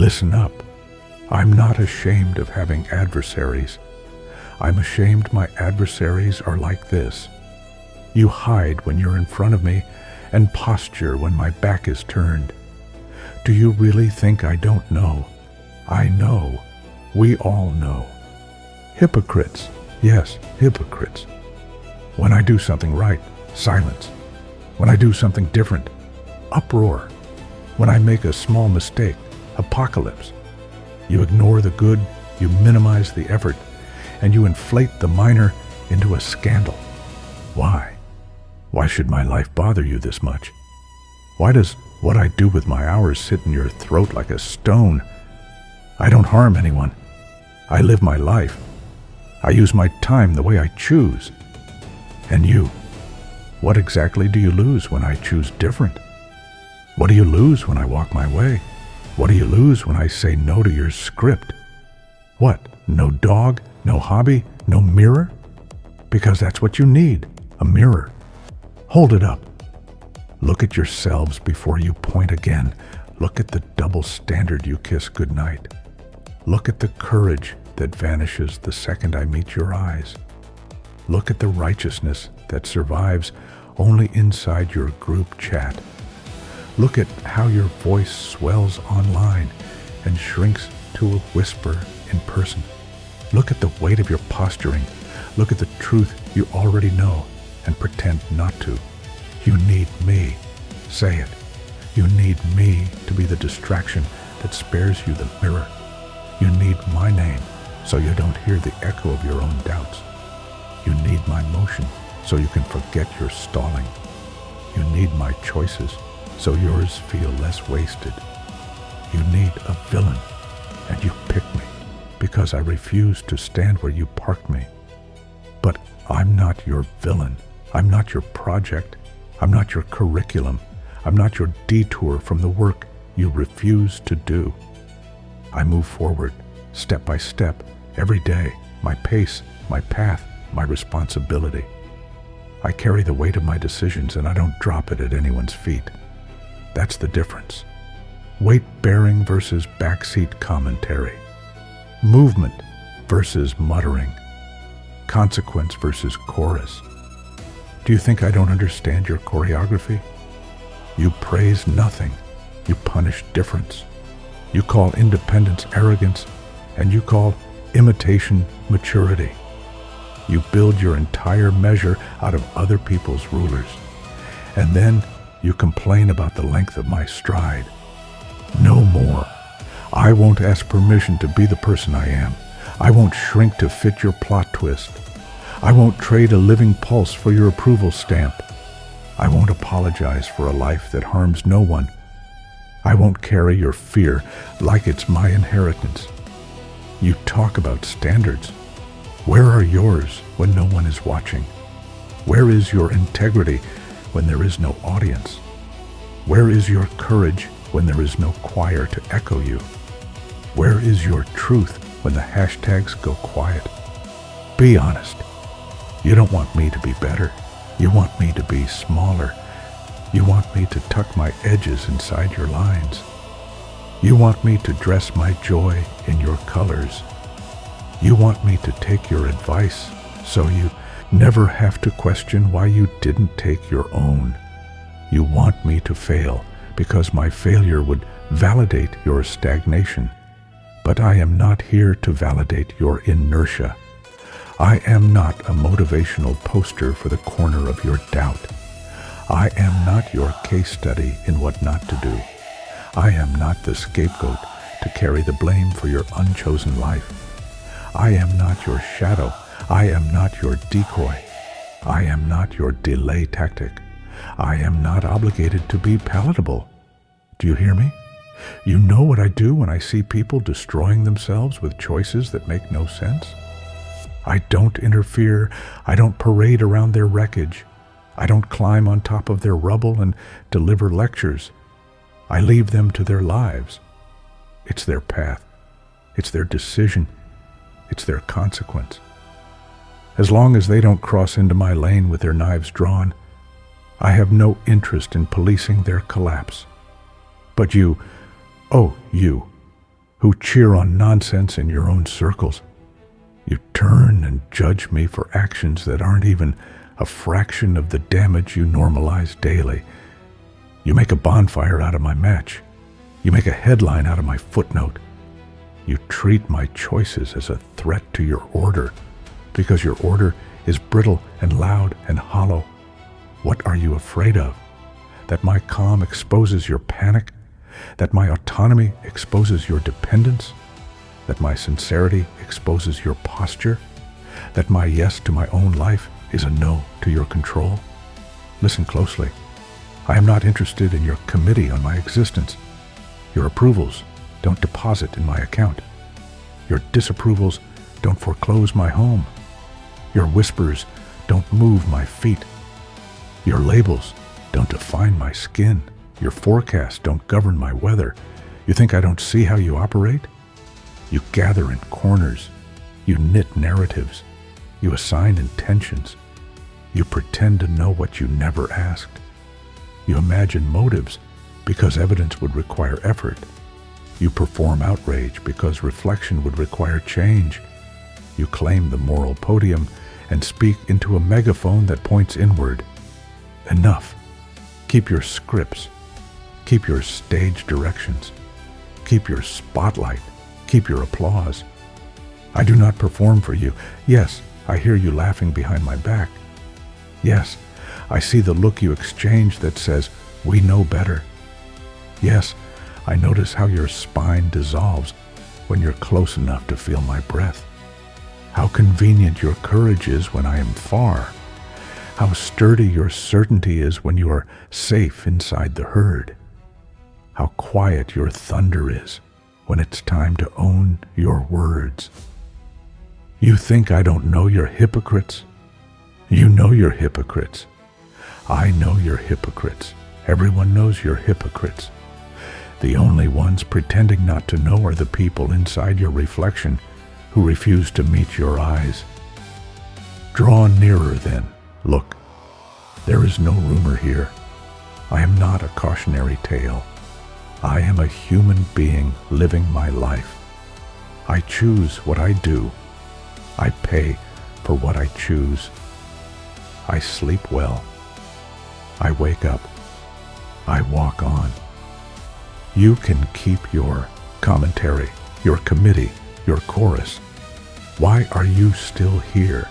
Listen up. I'm not ashamed of having adversaries. I'm ashamed my adversaries are like this. You hide when you're in front of me and posture when my back is turned. Do you really think I don't know? I know. We all know. Hypocrites. Yes, hypocrites. When I do something right, silence. When I do something different, uproar. When I make a small mistake, apocalypse. You ignore the good, you minimize the effort, and you inflate the minor into a scandal. Why? Why should my life bother you this much? Why does what I do with my hours sit in your throat like a stone? I don't harm anyone. I live my life. I use my time the way I choose. And you, what exactly do you lose when I choose different? What do you lose when I walk my way? What do you lose when I say no to your script? What? No dog? No hobby? No mirror? Because that's what you need, a mirror. Hold it up. Look at yourselves before you point again. Look at the double standard you kiss goodnight. Look at the courage that vanishes the second I meet your eyes. Look at the righteousness that survives only inside your group chat. Look at how your voice swells online and shrinks to a whisper in person. Look at the weight of your posturing. Look at the truth you already know and pretend not to. You need me. Say it. You need me to be the distraction that spares you the mirror. You need my name so you don't hear the echo of your own doubts. You need my motion so you can forget your stalling. You need my choices so yours feel less wasted. You need a villain, and you pick me because I refuse to stand where you parked me. But I'm not your villain. I'm not your project. I'm not your curriculum. I'm not your detour from the work you refuse to do. I move forward, step by step, every day, my pace, my path, my responsibility. I carry the weight of my decisions and I don't drop it at anyone's feet. That's the difference. Weight-bearing versus backseat commentary. Movement versus muttering. Consequence versus chorus. Do you think I don't understand your choreography? You praise nothing. You punish difference. You call independence arrogance, and you call imitation maturity. You build your entire measure out of other people's rulers. And then you complain about the length of my stride. No more. I won't ask permission to be the person I am. I won't shrink to fit your plot twist. I won't trade a living pulse for your approval stamp. I won't apologize for a life that harms no one. I won't carry your fear like it's my inheritance. You talk about standards. Where are yours when no one is watching? Where is your integrity when there is no audience? Where is your courage when there is no choir to echo you? Where is your truth when the hashtags go quiet? Be honest. You don't want me to be better. You want me to be smaller. You want me to tuck my edges inside your lines. You want me to dress my joy in your colors. You want me to take your advice so you never have to question why you didn't take your own. You want me to fail because my failure would validate your stagnation. But I am not here to validate your inertia. I am not a motivational poster for the corner of your doubt. I am not your case study in what not to do. I am not the scapegoat to carry the blame for your unchosen life. I am not your shadow. I am not your decoy. I am not your delay tactic. I am not obligated to be palatable. Do you hear me? You know what I do when I see people destroying themselves with choices that make no sense? I don't interfere. I don't parade around their wreckage. I don't climb on top of their rubble and deliver lectures. I leave them to their lives. It's their path. It's their decision. It's their consequence. As long as they don't cross into my lane with their knives drawn, I have no interest in policing their collapse. But you, who cheer on nonsense in your own circles. You turn and judge me for actions that aren't even a fraction of the damage you normalize daily. You make a bonfire out of my match. You make a headline out of my footnote. You treat my choices as a threat to your order, because your order is brittle and loud and hollow. What are you afraid of? That my calm exposes your panic? That my autonomy exposes your dependence? That my sincerity exposes your posture? That my yes to my own life is a no to your control? Listen closely. I am not interested in your committee on my existence. Your approvals don't deposit in my account. Your disapprovals don't foreclose my home. Your whispers don't move my feet. Your labels don't define my skin. Your forecasts don't govern my weather. You think I don't see how you operate? You gather in corners. You knit narratives. You assign intentions. You pretend to know what you never asked. You imagine motives because evidence would require effort. You perform outrage because reflection would require change. You claim the moral podium and speak into a megaphone that points inward. Enough. Keep your scripts. Keep your stage directions. Keep your spotlight. Keep your applause. I do not perform for you. Yes, I hear you laughing behind my back. Yes, I see the look you exchange that says, "We know better." Yes, I notice how your spine dissolves when you're close enough to feel my breath. How convenient your courage is when I am far. How sturdy your certainty is when you are safe inside the herd. How quiet your thunder is when it's time to own your words. You think I don't know you're hypocrites? You know you're hypocrites. I know you're hypocrites. Everyone knows you're hypocrites. The only ones pretending not to know are the people inside your reflection who refuse to meet your eyes. Draw nearer then. Look, there is no rumor here. I am not a cautionary tale. I am a human being living my life. I choose what I do. I pay for what I choose. I sleep well. I wake up. I walk on. You can keep your commentary, your committee, your chorus. Why are you still here?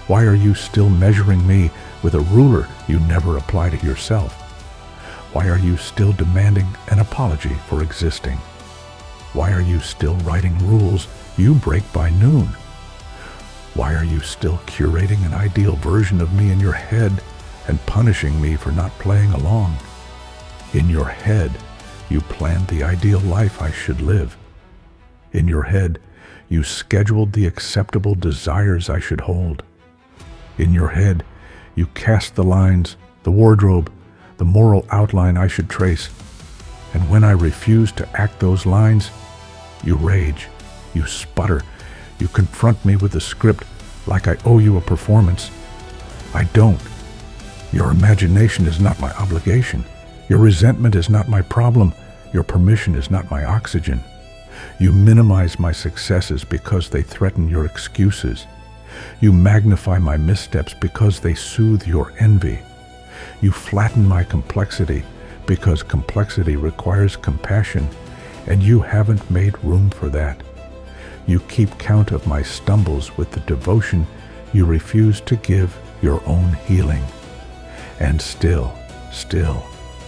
Why are you still measuring me with a ruler you never apply to yourself? Why are you still demanding an apology for existing? Why are you still writing rules you break by noon? Why are you still curating an ideal version of me in your head and punishing me for not playing along? In your head, you planned the ideal life I should live. In your head, you scheduled the acceptable desires I should hold. In your head, you cast the lines, the wardrobe, the moral outline I should trace. And when I refuse to act those lines, you rage, you sputter, you confront me with a script like I owe you a performance. I don't. Your imagination is not my obligation. Your resentment is not my problem. Your permission is not my oxygen. You minimize my successes because they threaten your excuses. You magnify my missteps because they soothe your envy. You flatten my complexity because complexity requires compassion, and you haven't made room for that. You keep count of my stumbles with the devotion you refuse to give your own healing. And still,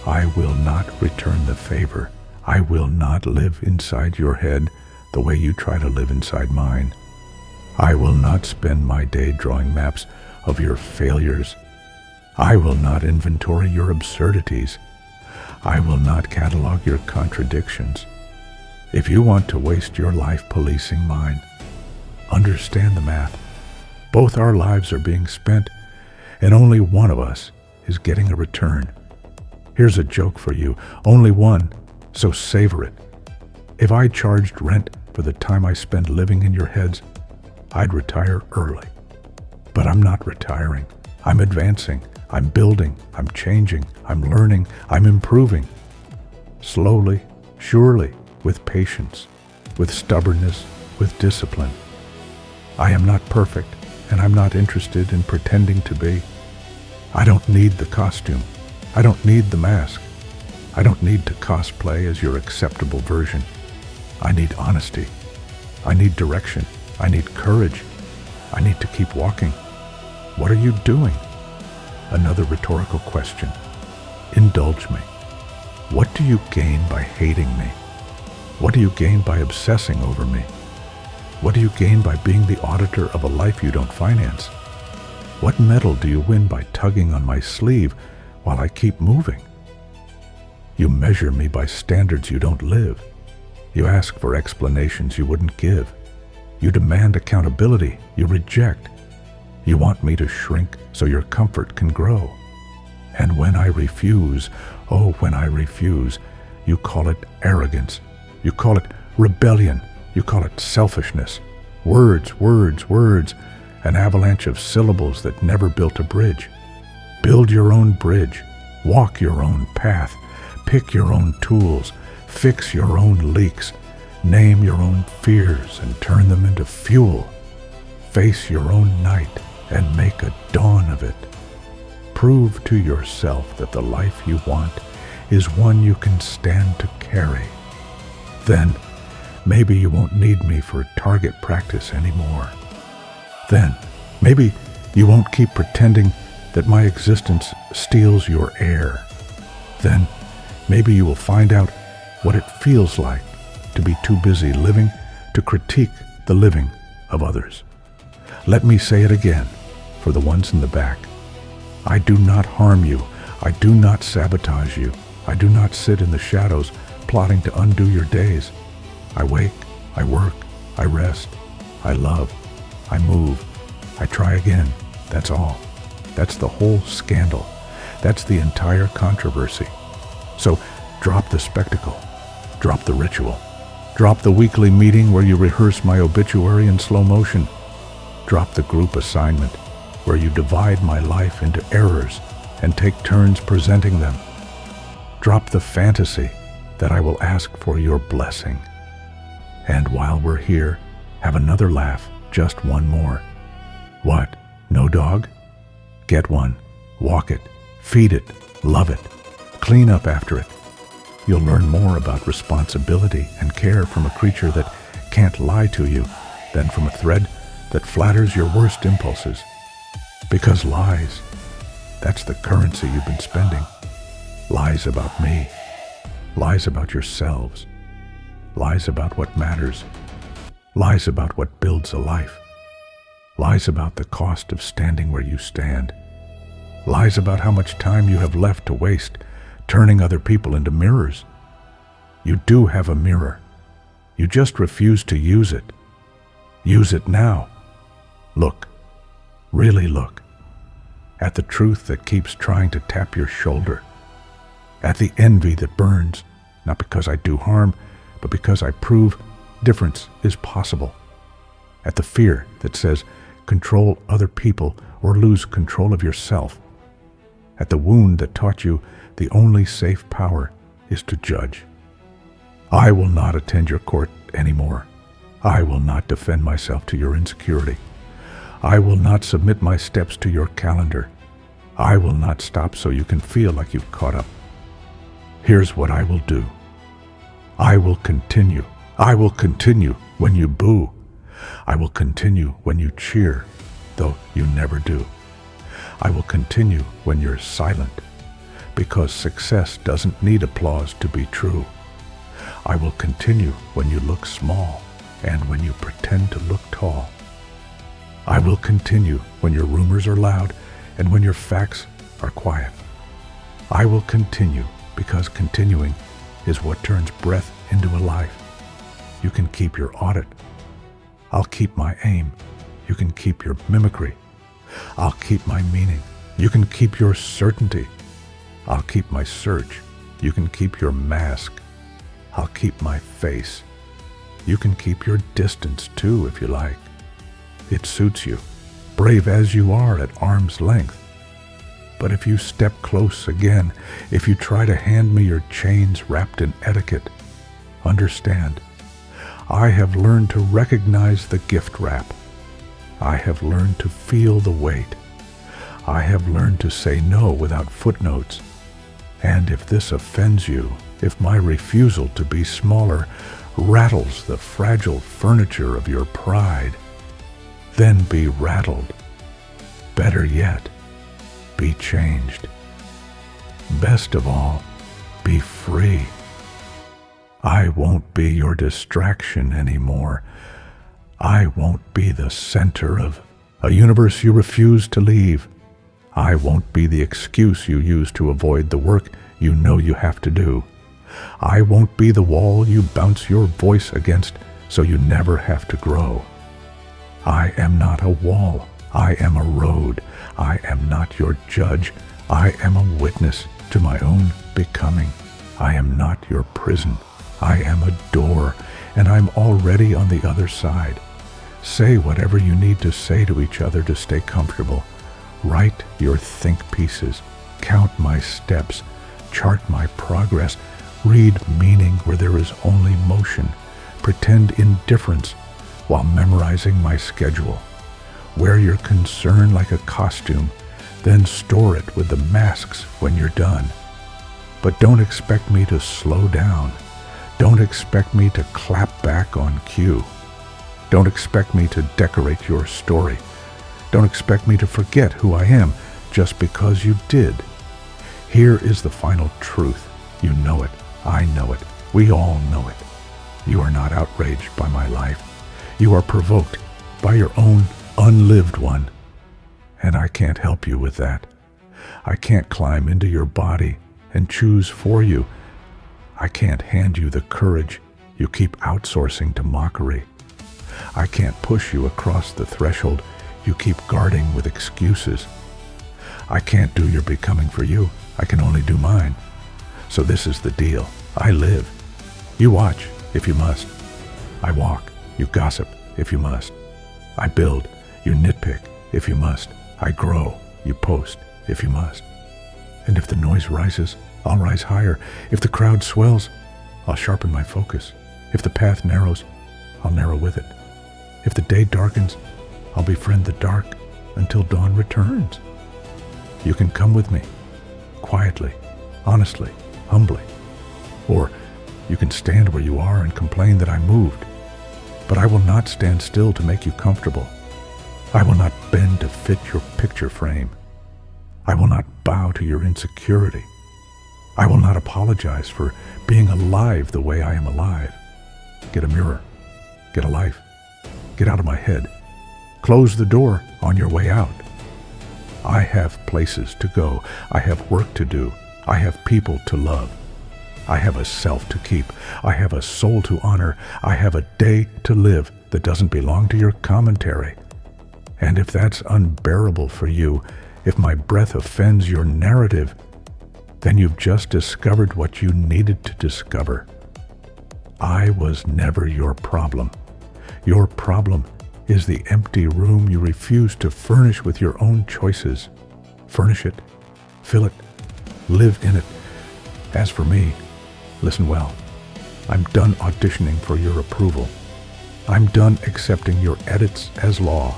I will not return the favor. I will not live inside your head the way you try to live inside mine. I will not spend my day drawing maps of your failures. I will not inventory your absurdities. I will not catalog your contradictions. If you want to waste your life policing mine, understand the math. Both our lives are being spent, and only one of us is getting a return. Here's a joke for you. Only one, so savor it. If I charged rent for the time I spend living in your heads, I'd retire early. But I'm not retiring. I'm advancing. I'm building. I'm changing. I'm learning. I'm improving. Slowly, surely, with patience. with stubbornness, with discipline. I am not perfect, and I'm not interested in pretending to be. I don't need the costume. I don't need the mask. I don't need to cosplay as your acceptable version. I need honesty. I need direction. I need courage. I need to keep walking. What are you doing? Another rhetorical question. Indulge me. What do you gain by hating me? What do you gain by obsessing over me? What do you gain by being the auditor of a life you don't finance? What medal do you win by tugging on my sleeve while I keep moving? You measure me by standards you don't live. You ask for explanations you wouldn't give. You demand accountability you reject. You want me to shrink so your comfort can grow. And when I refuse, oh, when I refuse, you call it arrogance. You call it rebellion. You call it selfishness. Words, words, words, an avalanche of syllables that never built a bridge. Build your own bridge. Walk your own path. Pick your own tools. Fix your own leaks. Name your own fears and turn them into fuel. Face your own night and make a dawn of it. Prove to yourself that the life you want is one you can stand to carry. Then, maybe you won't need me for target practice anymore. Then, maybe you won't keep pretending that my existence steals your air. Then, maybe you will find out what it feels like to be too busy living to critique the living of others. Let me say it again for the ones in the back. I do not harm you. I do not sabotage you. I do not sit in the shadows plotting to undo your days. I wake, I work, I rest, I love, I move, I try again. That's all. That's the whole scandal. That's the entire controversy. So drop the spectacle. Drop the ritual. Drop the weekly meeting where you rehearse my obituary in slow motion. Drop the group assignment where you divide my life into errors and take turns presenting them. Drop the fantasy that I will ask for your blessing. And while we're here, have another laugh, just one more. What? No dog? Get one. Walk it. Feed it. Love it. Clean up after it. You'll learn more about responsibility and care from a creature that can't lie to you than from a thread that flatters your worst impulses. Because lies, that's the currency you've been spending. Lies about me. Lies about yourselves. Lies about what matters. Lies about what builds a life. Lies about the cost of standing where you stand. Lies about how much time you have left to waste turning other people into mirrors. You do have a mirror. You just refuse to use it. Use it now. Look, really look, at the truth that keeps trying to tap your shoulder, at the envy that burns, not because I do harm, but because I prove difference is possible, at the fear that says control other people or lose control of yourself, at the wound that taught you the only safe power is to judge. I will not attend your court anymore. I will not defend myself to your insecurity. I will not submit my steps to your calendar. I will not stop so you can feel like you've caught up. Here's what I will do. I will continue. I will continue when you boo. I will continue when you cheer, though you never do. I will continue when you're silent, because success doesn't need applause to be true. I will continue when you look small and when you pretend to look tall. I will continue when your rumors are loud and when your facts are quiet. I will continue because continuing is what turns breath into a life. You can keep your audit. I'll keep my aim. You can keep your mimicry. I'll keep my meaning. You can keep your certainty. I'll keep my search. You can keep your mask. I'll keep my face. You can keep your distance too if you like. It suits you, brave as you are at arm's length. But if you step close again, if you try to hand me your chains wrapped in etiquette, understand, I have learned to recognize the gift wrap. I have learned to feel the weight. I have learned to say no without footnotes. And if this offends you, if my refusal to be smaller rattles the fragile furniture of your pride, then be rattled. Better yet, be changed. Best of all, be free. I won't be your distraction anymore. I won't be the center of a universe you refuse to leave. I won't be the excuse you use to avoid the work you know you have to do. I won't be the wall you bounce your voice against so you never have to grow. I am not a wall. I am a road. I am not your judge. I am a witness to my own becoming. I am not your prison. I am a door, and I'm already on the other side. Say whatever you need to say to each other to stay comfortable. Write your think pieces. Count my steps. Chart my progress. Read meaning where there is only motion. Pretend indifference while memorizing my schedule. Wear your concern like a costume, then store it with the masks when you're done. But don't expect me to slow down. Don't expect me to clap back on cue. Don't expect me to decorate your story. Don't expect me to forget who I am just because you did. Here is the final truth. You know it. I know it. We all know it. You are not outraged by my life. You are provoked by your own unlived one. And I can't help you with that. I can't climb into your body and choose for you. I can't hand you the courage you keep outsourcing to mockery. I can't push you across the threshold you keep guarding with excuses. I can't do your becoming for you. I can only do mine. So this is the deal. I live. You watch, if you must. I walk. You gossip, if you must. I build. You nitpick, if you must. I grow. You post, if you must. And if the noise rises, I'll rise higher. If the crowd swells, I'll sharpen my focus. If the path narrows, I'll narrow with it. If the day darkens, I'll befriend the dark until dawn returns. You can come with me, quietly, honestly, humbly. Or you can stand where you are and complain that I moved. But I will not stand still to make you comfortable. I will not bend to fit your picture frame. I will not bow to your insecurity. I will not apologize for being alive the way I am alive. Get a mirror. Get a life. Get out of my head. Close the door on your way out. I have places to go. I have work to do. I have people to love. I have a self to keep. I have a soul to honor. I have a day to live that doesn't belong to your commentary. And if that's unbearable for you, if my breath offends your narrative, then you've just discovered what you needed to discover. I was never your problem. Your problem is the empty room you refuse to furnish with your own choices. Furnish it, fill it, live in it. As for me, listen well, I'm done auditioning for your approval. I'm done accepting your edits as law.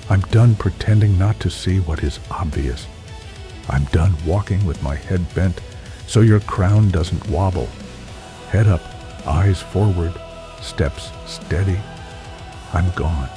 I'm done pretending not to see what is obvious. I'm done walking with my head bent so your crown doesn't wobble. Head up, eyes forward, steps steady. I'm gone.